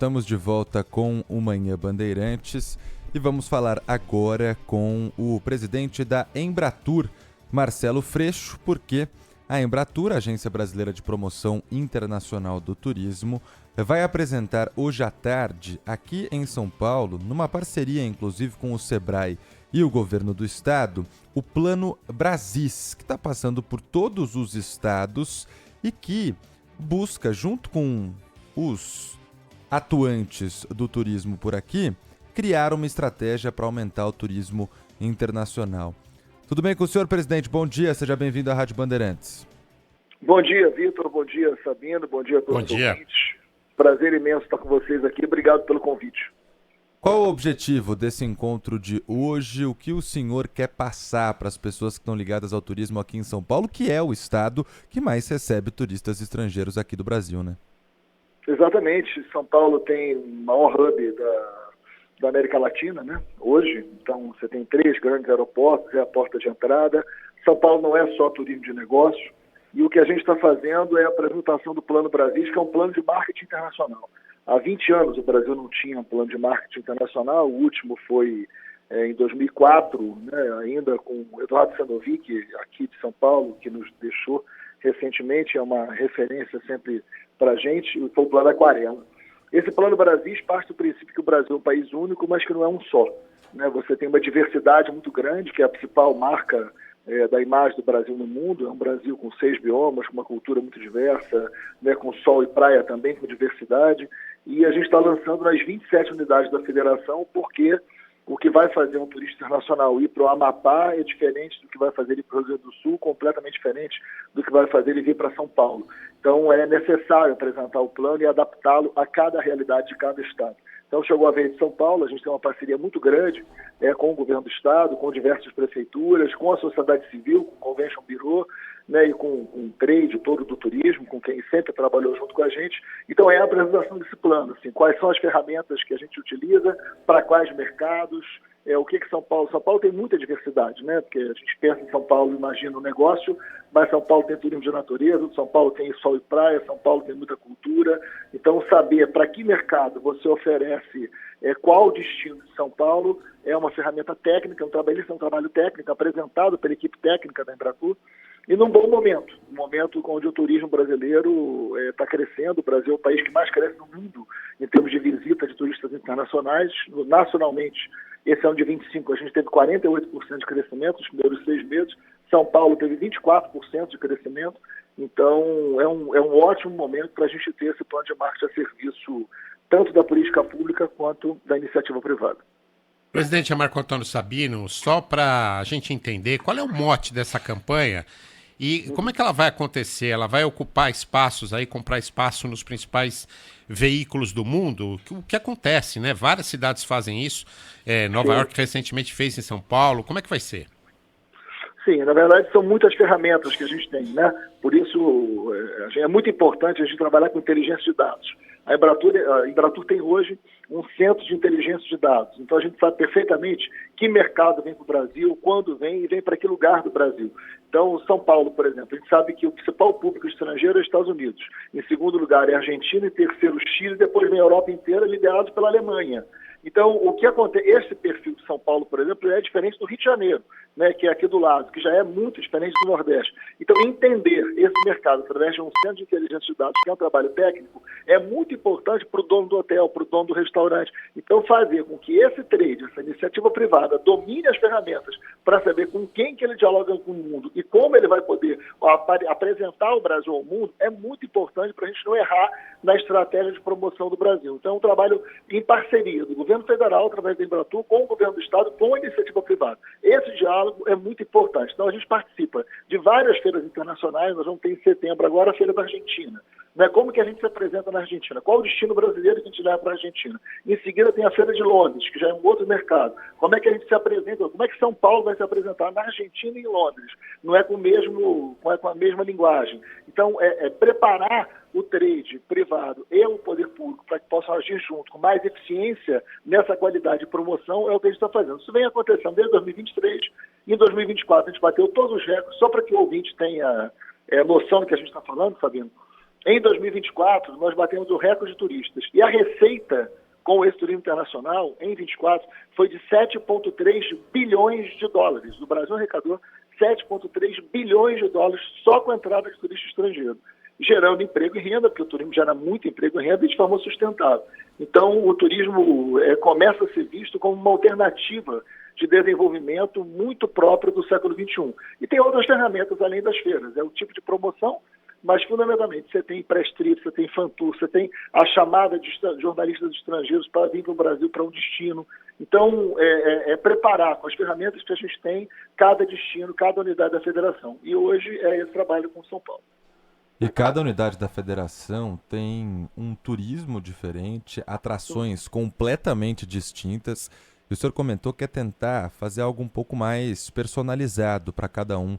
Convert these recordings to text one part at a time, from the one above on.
estamos de volta com o Manhã Bandeirantes e vamos falar agora com o presidente da Embratur, Marcelo Freixo, porque a Embratur, a Agência Brasileira de Promoção Internacional do Turismo, vai apresentar hoje à tarde, aqui em São Paulo, numa parceria inclusive com o Sebrae e o governo do estado, o Plano Brasis, que está passando por todos os estados e que busca, junto com os atuantes do turismo por aqui, criar uma estratégia para aumentar o turismo internacional. Tudo bem com o senhor, presidente? Bom dia, seja bem-vindo à Rádio Bandeirantes. Bom dia, Vitor. Bom dia, Sabino. Bom dia a todos os ouvintes. Prazer imenso estar com vocês aqui. Obrigado pelo convite. Qual o objetivo desse encontro de hoje? O que o senhor quer passar para as pessoas que estão ligadas ao turismo aqui em São Paulo, que é o estado que mais recebe turistas estrangeiros aqui do Brasil, né? Exatamente. São Paulo tem o maior hub da América Latina, né? Hoje. Então, você tem 3 grandes aeroportos, é a porta de entrada. São Paulo não é só turismo de negócio. E o que a gente está fazendo é a apresentação do Plano Brasil, que é um plano de marketing internacional. Há 20 anos o Brasil não tinha um plano de marketing internacional, o último foi em 2004, né, ainda com o Eduardo Sanovic, aqui de São Paulo, que nos deixou recentemente, é uma referência sempre para a gente, foi o Plano Aquarela. Esse Plano Brasil parte do princípio que o Brasil é um país único, mas que não é um só. Né? Você tem uma diversidade muito grande, que é a principal marca da imagem do Brasil no mundo. É um Brasil com 6 biomas, com uma cultura muito diversa, né, com sol e praia também, com diversidade. E a gente está lançando nas 27 unidades da federação, porque o que vai fazer um turista internacional ir para o Amapá é diferente do que vai fazer ele ir para o Rio Grande do Sul, completamente diferente do que vai fazer ele vir para São Paulo. Então é necessário apresentar o plano e adaptá-lo a cada realidade de cada estado. Então chegou a vez de São Paulo, a gente tem uma parceria muito grande com o governo do estado, com diversas prefeituras, com a sociedade civil, com o Convention Bureau, né, e com o trade todo do turismo, com quem sempre trabalhou junto com a gente. Então é a apresentação desse plano, assim, quais são as ferramentas que a gente utiliza, para quais mercados, o que São Paulo... São Paulo tem muita diversidade, né, porque a gente pensa em São Paulo, imagina um negócio, mas São Paulo tem turismo de natureza, São Paulo tem sol e praia, São Paulo tem muita cultura. Então saber para que mercado você oferece qual o destino de São Paulo é uma ferramenta técnica, um trabalho técnico apresentado pela equipe técnica da Embratur, e num bom momento, um momento onde o turismo brasileiro está crescendo. O Brasil é o país que mais cresce no mundo em termos de visita de turistas internacionais. Nacionalmente, esse ano de 25, a gente teve 48% de crescimento nos primeiros 6 meses. São Paulo teve 24% de crescimento. Então, é um ótimo momento para a gente ter esse plano de marketing a serviço tanto da política pública quanto da iniciativa privada. Presidente Marco Antônio Sabino, só para a gente entender qual é o mote dessa campanha e como é que ela vai acontecer? Ela vai ocupar espaços aí, comprar espaço nos principais veículos do mundo? O que acontece, né? Várias cidades fazem isso. Nova York recentemente fez em São Paulo. Como é que vai ser? Sim, na verdade são muitas ferramentas que a gente tem, né? Por isso é muito importante a gente trabalhar com inteligência de dados. A Embratur tem hoje um centro de inteligência de dados. Então a gente sabe perfeitamente que mercado vem para o Brasil, quando vem e vem para que lugar do Brasil. Então, São Paulo, por exemplo, a gente sabe que o principal público estrangeiro é os Estados Unidos. Em segundo lugar é a Argentina, em terceiro Chile, depois vem a Europa inteira, liderado pela Alemanha. Então, o que acontece, esse perfil de São Paulo, por exemplo, é diferente do Rio de Janeiro, né, que é aqui do lado, que já é muito diferente do Nordeste. Então, entender esse mercado através de um centro de inteligência de dados, que é um trabalho técnico, é muito importante para o dono do hotel, para o dono do restaurante. Então, fazer com que esse trade, essa iniciativa privada, domine as ferramentas para saber com quem que ele dialoga com o mundo e como ele vai poder apresentar o Brasil ao mundo, é muito importante para a gente não errar na estratégia de promoção do Brasil. Então, é um trabalho em parceria do governo federal, através da Embratur, com o governo do estado, com a iniciativa privada. Esse diálogo é muito importante. Então, a gente participa de várias feiras internacionais. Nós vamos ter em setembro agora a Feira da Argentina. Né? Como que a gente se apresenta na Argentina? Qual o destino brasileiro que a gente leva para a Argentina? Em seguida tem a Feira de Londres, que já é um outro mercado. Como é que a gente se apresenta? Como é que São Paulo vai se apresentar na Argentina e em Londres? Não é com a mesma linguagem. Então, preparar o trade privado e o poder público para que possam agir junto com mais eficiência nessa qualidade de promoção é o que a gente está fazendo. Isso vem acontecendo desde 2023. Em 2024 a gente bateu todos os recordes, só para que o ouvinte tenha noção do que a gente está falando, Sabino. Em 2024, nós batemos o recorde de turistas. E a receita com esse turismo internacional, em 24, foi de 7,3 bilhões de dólares. O Brasil arrecadou 7,3 bilhões de dólares só com a entrada de turista estrangeiro, gerando emprego e renda, porque o turismo gera muito emprego e renda e de forma sustentável. Então, o turismo começa a ser visto como uma alternativa de desenvolvimento muito próprio do século XXI. E tem outras ferramentas além das feiras, é o tipo de promoção, mas fundamentalmente você tem press trip, você tem fan tour, você tem a chamada de jornalistas estrangeiros para vir para o Brasil para um destino. Então, preparar com as ferramentas que a gente tem cada destino, cada unidade da federação. E hoje é esse trabalho com São Paulo. E cada unidade da federação tem um turismo diferente, atrações completamente distintas. E o senhor comentou que é tentar fazer algo um pouco mais personalizado para cada um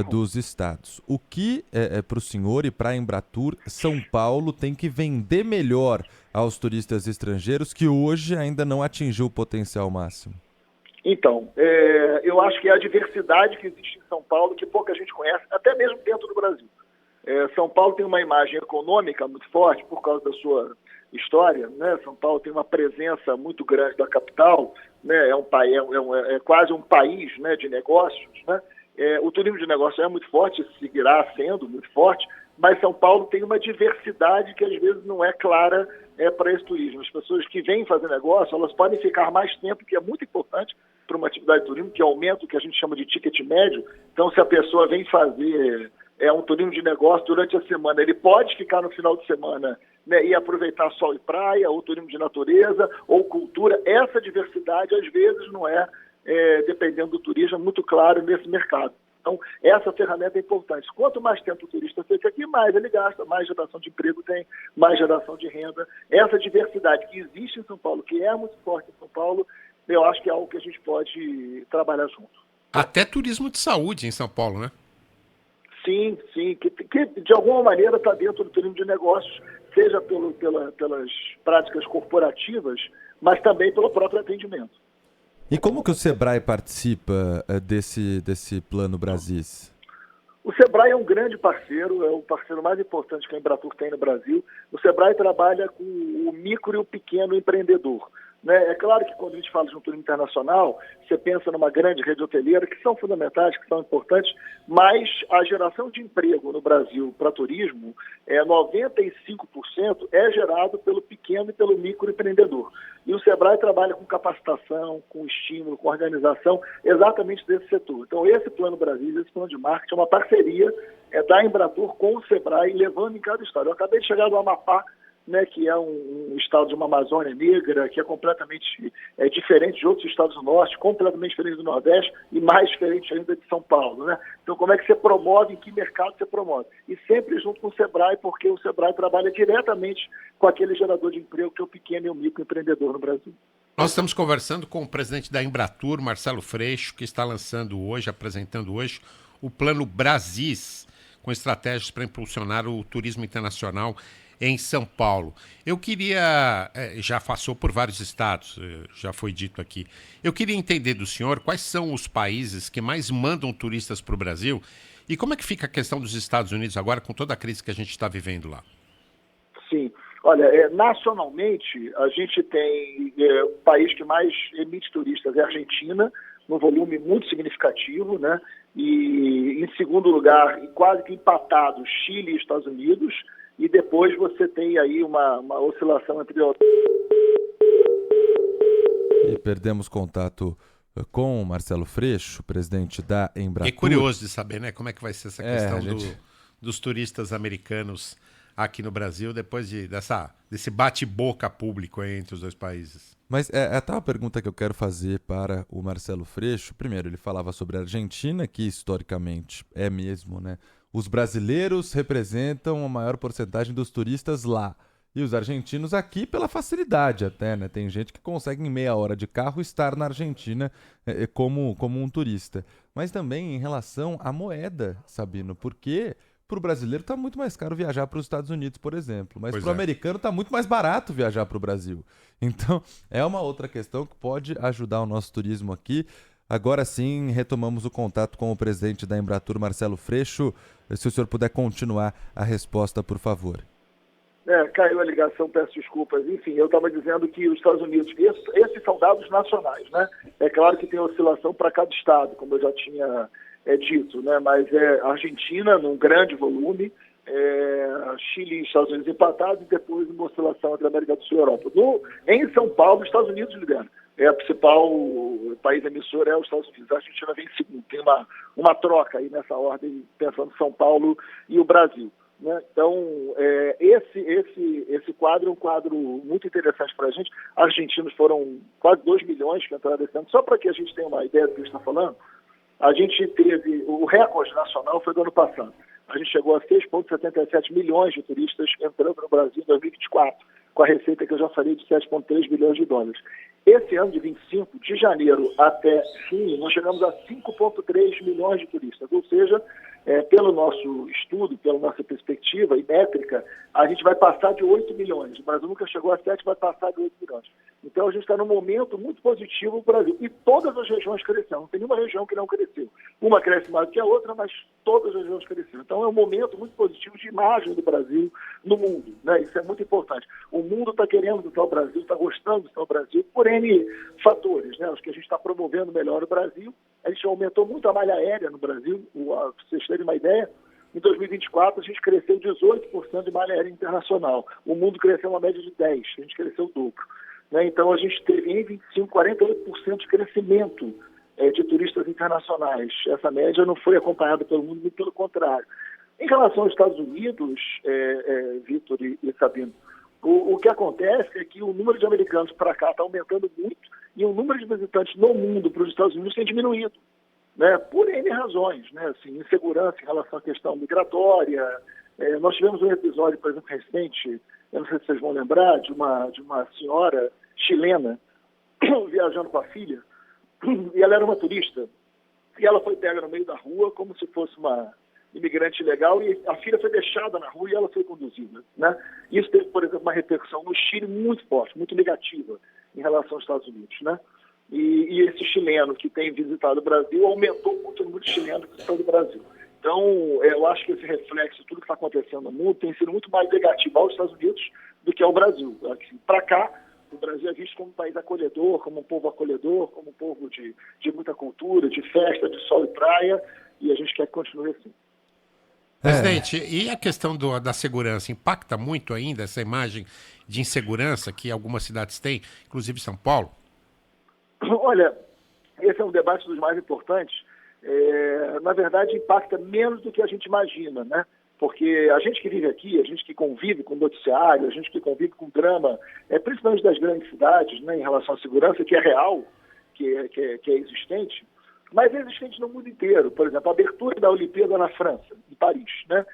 dos estados. O que, para o senhor e para a Embratur, São Paulo tem que vender melhor aos turistas estrangeiros que hoje ainda não atingiu o potencial máximo? Então, eu acho que é a diversidade que existe em São Paulo que pouca gente conhece, até mesmo dentro do Brasil. São Paulo tem uma imagem econômica muito forte por causa da sua história, né? São Paulo tem uma presença muito grande da capital, né? É quase um país, né, de negócios, né? O turismo de negócios é muito forte, seguirá sendo muito forte, mas São Paulo tem uma diversidade que às vezes não é clara para esse turismo. As pessoas que vêm fazer negócio, elas podem ficar mais tempo, que é muito importante para uma atividade de turismo, que aumenta o que a gente chama de ticket médio. Então, se a pessoa vem fazer um turismo de negócio durante a semana, ele pode ficar no final de semana, né, e aproveitar sol e praia, ou turismo de natureza, ou cultura. Essa diversidade, às vezes, não dependendo do turismo, é muito claro nesse mercado. Então, essa ferramenta é importante. Quanto mais tempo o turista fica aqui, mais ele gasta, mais geração de emprego tem, mais geração de renda. Essa diversidade que existe em São Paulo, que é muito forte em São Paulo, eu acho que é algo que a gente pode trabalhar junto. Até turismo de saúde em São Paulo, né? Sim, que de alguma maneira está dentro do turismo de negócios, seja pelas práticas corporativas, mas também pelo próprio atendimento. E como que o Sebrae participa desse Plano Brasis? O Sebrae é um grande parceiro, é o parceiro mais importante que a Embratur tem no Brasil. O Sebrae trabalha com o micro e o pequeno empreendedor. Né? É claro que quando a gente fala de um turismo internacional, você pensa numa grande rede hoteleira, que são fundamentais, que são importantes, mas a geração de emprego no Brasil para turismo, 95% é gerado pelo pequeno e pelo microempreendedor. E o Sebrae trabalha com capacitação, com estímulo, com organização, exatamente desse setor. Então, esse Plano Brasil, esse plano de marketing, é uma parceria da Embratur com o Sebrae, levando em cada estado. Eu acabei de chegar do Amapá, né, que é um estado de uma Amazônia negra, que é completamente diferente de outros estados do Norte, completamente diferente do Nordeste e mais diferente ainda de São Paulo, né? Então, como é que você promove, em que mercado você promove? E sempre junto com o Sebrae, porque o Sebrae trabalha diretamente com aquele gerador de emprego que é o pequeno e o microempreendedor no Brasil. Nós estamos conversando com o presidente da Embratur, Marcelo Freixo, que está apresentando hoje, o Plano Brasis, com estratégias para impulsionar o turismo internacional em São Paulo. Eu queria, já passou por vários estados, já foi dito aqui, eu queria entender do senhor quais são os países que mais mandam turistas para o Brasil e como é que fica a questão dos Estados Unidos agora com toda a crise que a gente está vivendo lá. Sim, olha, nacionalmente a gente tem o país que mais emite turistas é a Argentina, num volume muito significativo, né? E em segundo lugar, e quase que empatado, Chile e Estados Unidos. E depois você tem aí uma oscilação entre... E perdemos contato com o Marcelo Freixo, presidente da Embratur. É curioso de saber, né, como é que vai ser essa questão dos turistas americanos aqui no Brasil, depois desse bate-boca público aí entre os dois países. Mas é até uma pergunta que eu quero fazer para o Marcelo Freixo. Primeiro, ele falava sobre a Argentina, que historicamente é mesmo, né? Os brasileiros representam a maior porcentagem dos turistas lá. E os argentinos aqui pela facilidade até, né? Tem gente que consegue em meia hora de carro estar na Argentina como um turista. Mas também em relação à moeda, Sabino, porque para o brasileiro está muito mais caro viajar para os Estados Unidos, por exemplo. Mas para o americano está muito mais barato viajar para o Brasil. Então, é uma outra questão que pode ajudar o nosso turismo aqui. Agora sim, retomamos o contato com o presidente da Embratur, Marcelo Freixo. Se o senhor puder continuar a resposta, por favor. Caiu a ligação, peço desculpas. Enfim, eu estava dizendo que os Estados Unidos, esses são dados nacionais, né? É claro que tem oscilação para cada estado, como eu já tinha dito, né? Mas a Argentina, num grande volume, Chile e Estados Unidos empatados, e depois uma oscilação entre a América do Sul e a Europa. Em São Paulo, os Estados Unidos lideram. A principal país emissor é os Estados Unidos. A Argentina vem em segundo. Tem uma troca aí nessa ordem, pensando em São Paulo e o Brasil. Né? Então, esse quadro é um quadro muito interessante para a gente. Argentinos foram quase 2 milhões que entraram esse ano. Só para que a gente tenha uma ideia do que a gente está falando, a gente teve, o recorde nacional foi do ano passado. A gente chegou a 6,77 milhões de turistas entrando no Brasil em 2024, com a receita que eu já falei de 7,3 bilhões de dólares. Esse ano de 25, de janeiro até junho, nós chegamos a 5,3 milhões de turistas, ou seja, pelo nosso estudo, pela nossa perspectiva e métrica, a gente vai passar de 8 milhões. O Brasil nunca chegou a 7, vai passar de 8 milhões. Então a gente está num momento muito positivo no Brasil. E todas as regiões cresceram, não tem nenhuma região que não cresceu. Uma cresce mais do que a outra, mas todas as regiões cresceram. Então é um momento muito positivo de imagem do Brasil no mundo, né? Isso é muito importante. O mundo está querendo visitar o Brasil, está gostando de visitar o Brasil por N fatores, né? Acho que a gente está promovendo melhor o Brasil. A gente aumentou muito a malha aérea no Brasil, para vocês terem uma ideia. Em 2024, a gente cresceu 18% de malha aérea internacional. O mundo cresceu uma média de 10%, a gente cresceu o dobro. Né? Então, a gente teve em 25, 48% de crescimento de turistas internacionais. Essa média não foi acompanhada pelo mundo, muito pelo contrário. Em relação aos Estados Unidos, Vitor e Sabino, o que acontece é que o número de americanos para cá está aumentando muito e o número de visitantes no mundo para os Estados Unidos tem diminuído, né, por N razões, né, assim, insegurança em relação à questão migratória. Nós tivemos um episódio, por exemplo, recente, eu não sei se vocês vão lembrar, de uma senhora chilena viajando com a filha, e ela era uma turista, e ela foi pega no meio da rua como se fosse uma imigrante ilegal, e a filha foi deixada na rua e ela foi conduzida, né? Isso teve, por exemplo, uma repercussão no Chile muito forte, muito negativa em relação aos Estados Unidos, né? E esse chileno que tem visitado o Brasil aumentou muito o número de chilenos que estão no Brasil. Então, eu acho que esse reflexo, tudo que está acontecendo no mundo, tem sido muito mais negativo aos Estados Unidos do que ao Brasil. Para cá, o Brasil é visto como um país acolhedor, como um povo acolhedor, como um povo de muita cultura, de festa, de sol e praia, e a gente quer que continue assim. Presidente, e a questão da segurança impacta muito ainda essa imagem de insegurança que algumas cidades têm, inclusive São Paulo? Olha, esse é um debate dos mais importantes. Na verdade, impacta menos do que a gente imagina, né? Porque a gente que vive aqui, a gente que convive com o noticiário, a gente que convive com o drama, principalmente das grandes cidades, né, em relação à segurança, que é real, que é existente, mas é existente no mundo inteiro. Por exemplo, a abertura da Olimpíada na França, em Paris, né?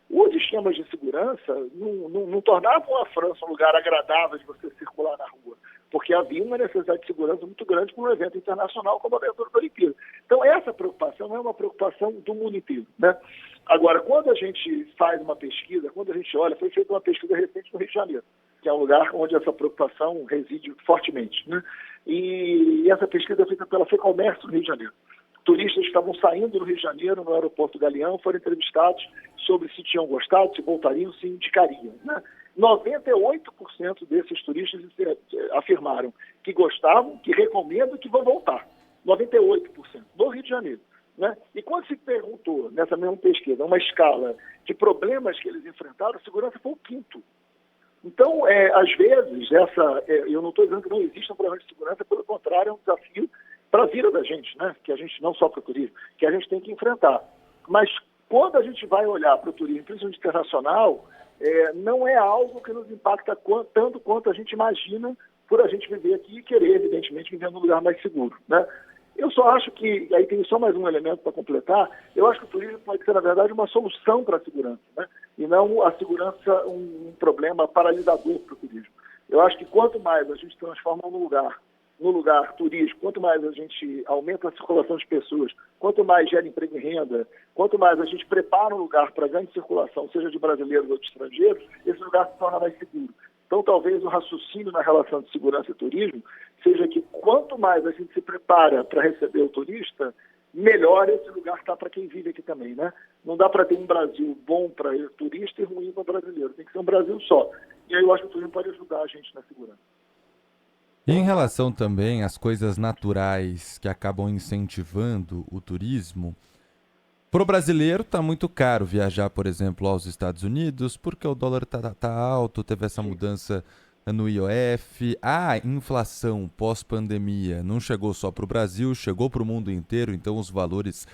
Os esquemas de segurança não tornavam a França um lugar agradável de você circular na rua, porque havia uma necessidade de segurança muito grande para um evento internacional como a abertura da Olimpíada. Então, essa preocupação não é uma preocupação do mundo inteiro, né? Agora, quando a gente faz uma pesquisa, quando a gente olha, foi feita uma pesquisa recente no Rio de Janeiro, que é um lugar onde essa preocupação reside fortemente, né? E essa pesquisa é feita pela FEComércio no Rio de Janeiro. Turistas que estavam saindo do Rio de Janeiro, no aeroporto Galeão, foram entrevistados sobre se tinham gostado, se voltariam, se indicariam, né? 98% desses turistas afirmaram que gostavam, que recomendam e que vão voltar. 98% no Rio de Janeiro, né? E quando se perguntou, nessa mesma pesquisa, uma escala de problemas que eles enfrentaram, a segurança foi o quinto. Então, às vezes, eu não estou dizendo que não exista um problema de segurança, pelo contrário, é um desafio para a vida da gente, né? Que a gente não só para o turismo, que a gente tem que enfrentar. Mas quando a gente vai olhar para o turismo, principalmente internacional, não é algo que nos impacta tanto quanto a gente imagina por a gente viver aqui e querer, evidentemente, viver num lugar mais seguro, né? Eu só acho que, aí tem só mais um elemento para completar, eu acho que o turismo pode ser, na verdade, uma solução para a segurança, né? E não a segurança um problema paralisador para o turismo. Eu acho que quanto mais a gente transforma no lugar turístico, quanto mais a gente aumenta a circulação de pessoas, quanto mais gera emprego e renda, quanto mais a gente prepara um lugar para grande circulação, seja de brasileiros ou de estrangeiros, esse lugar se torna mais seguro. Então, talvez o raciocínio na relação de segurança e turismo seja que quanto mais a gente se prepara para receber o turista, melhor esse lugar está para quem vive aqui também, né? Não dá para ter um Brasil bom para turista e ruim para brasileiro. Tem que ser um Brasil só. E aí eu acho que o turismo pode ajudar a gente na segurança. E em relação também às coisas naturais que acabam incentivando o turismo, para o brasileiro está muito caro viajar, por exemplo, aos Estados Unidos, porque o dólar tá alto, teve essa mudança no IOF, a inflação pós-pandemia não chegou só para o Brasil, chegou para o mundo inteiro, então os valores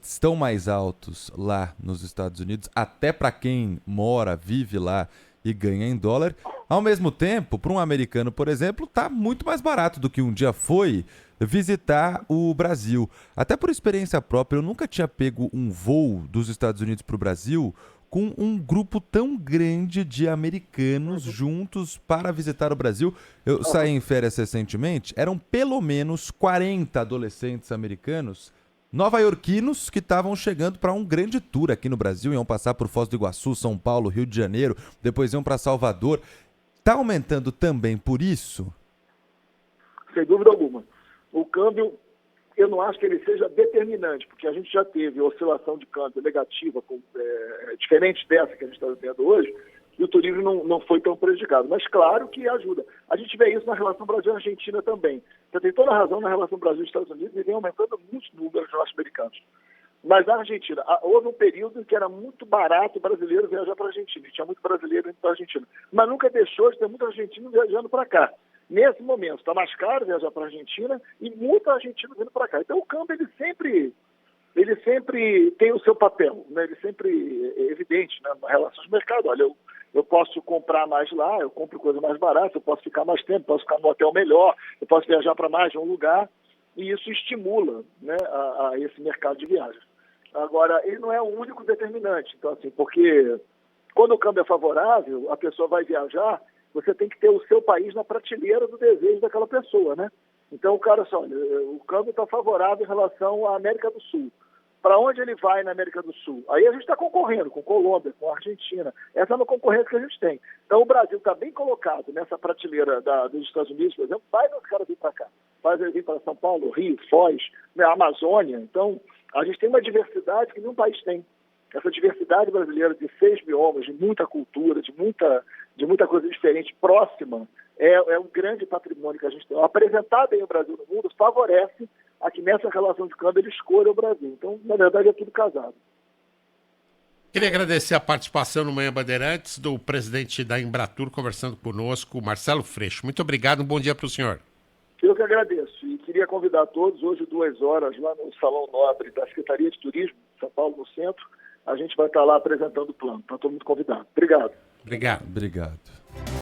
estão mais altos lá nos Estados Unidos, até para quem mora, vive lá e ganha em dólar. Ao mesmo tempo, para um americano, por exemplo, está muito mais barato do que um dia foi visitar o Brasil. Até por experiência própria, eu nunca tinha pego um voo dos Estados Unidos para o Brasil com um grupo tão grande de americanos juntos para visitar o Brasil. Eu saí em férias recentemente, eram pelo menos 40 adolescentes americanos nova-iorquinos que estavam chegando para um grande tour aqui no Brasil, iam passar por Foz do Iguaçu, São Paulo, Rio de Janeiro, depois iam para Salvador. Está aumentando também por isso? Sem dúvida alguma. O câmbio, eu não acho que ele seja determinante, porque a gente já teve oscilação de câmbio negativa, diferente dessa que a gente está vivendo hoje, e o turismo não foi tão prejudicado. Mas claro que ajuda. A gente vê isso na relação Brasil-Argentina também. Você tem toda a razão na relação Brasil e Estados Unidos, e vem aumentando muitos números norte-americanos. Mas na Argentina, houve um período em que era muito barato o brasileiro viajar para a Argentina. E tinha muito brasileiro indo para a Argentina. Mas nunca deixou de ter muito argentino viajando para cá. Nesse momento, está mais caro viajar para a Argentina e muito argentino vindo para cá. Então o câmbio, ele sempre tem o seu papel, né? Ele sempre é evidente, né? Na relação de mercado. Olha, eu posso comprar mais lá, eu compro coisa mais barata, eu posso ficar mais tempo, posso ficar num hotel melhor, eu posso viajar para mais de um lugar, e isso estimula, né, a esse mercado de viagens. Agora, ele não é o único determinante, então, assim, porque quando o câmbio é favorável, a pessoa vai viajar, você tem que ter o seu país na prateleira do desejo daquela pessoa, né? Então, o cara só, olha, o câmbio está favorável em relação à América do Sul. Para onde ele vai na América do Sul? Aí a gente está concorrendo com Colômbia, com Argentina. Essa é uma concorrência que a gente tem. Então o Brasil está bem colocado nessa prateleira dos Estados Unidos, por exemplo. Faz os caras vir para cá. Faz eles vir para São Paulo, Rio, Foz, né, Amazônia. Então a gente tem uma diversidade que nenhum país tem. Essa diversidade brasileira de 6 biomas, de muita cultura, de muita coisa diferente, próxima, é um grande patrimônio que a gente tem. Apresentar bem o Brasil no mundo favorece a que nessa relação de câmbio ele escolha o Brasil. Então, na verdade, é tudo casado. Queria agradecer a participação no Manhã Bandeirantes do presidente da Embratur conversando conosco, Marcelo Freixo. Muito obrigado, um bom dia para o senhor. Eu que agradeço e queria convidar todos, hoje 2 horas, lá no Salão Nobre da Secretaria de Turismo, São Paulo, no centro, a gente vai estar lá apresentando o plano. Está todo mundo convidado. Obrigado. Obrigado. Obrigado.